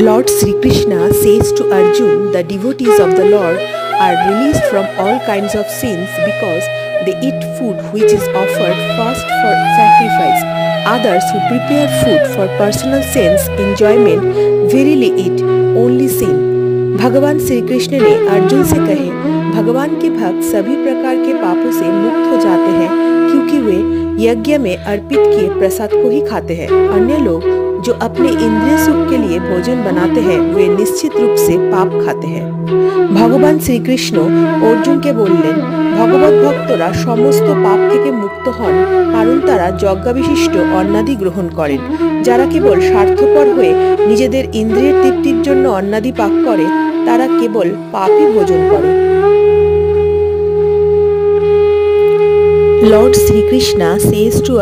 Lord Sri Krishna says to Arjun, the devotees of the Lord are released from all kinds of sins because they eat food which is offered first for sacrifice. Others who prepare food for personal sense enjoyment verily eat only sin. भगवान श्री कृष्ण ने अर्जुन से कहे, भगवान के भक्त सभी प्रकार के पापों से मुक्त हो जाते हैं क्योंकि वे यज्ञ में अर्पित किए प्रसाद को ही खाते हैं। अन्य लोग जो अपने इंद्रिय सुख के लिए भोजन बनाते हैं वे निश्चित रूप से पाप खाते हैं। ভগবান শ্রীকৃষ্ণ অর্জুনকে বললেন, ভগবত ভক্তরা সমস্ত পাপ থেকে মুক্ত হন কারণ তারা যজ্ঞাবিশিষ্ট অন্নাদি গ্রহণ করেন। যারা কেবল স্বার্থপর হয়ে নিজেদের ইন্দ্রিয়ের তৃপ্তির জন্য অন্নাদি পাক করে তারা কেবল পাপই ভোজন করে। Lord Sri Krishna says to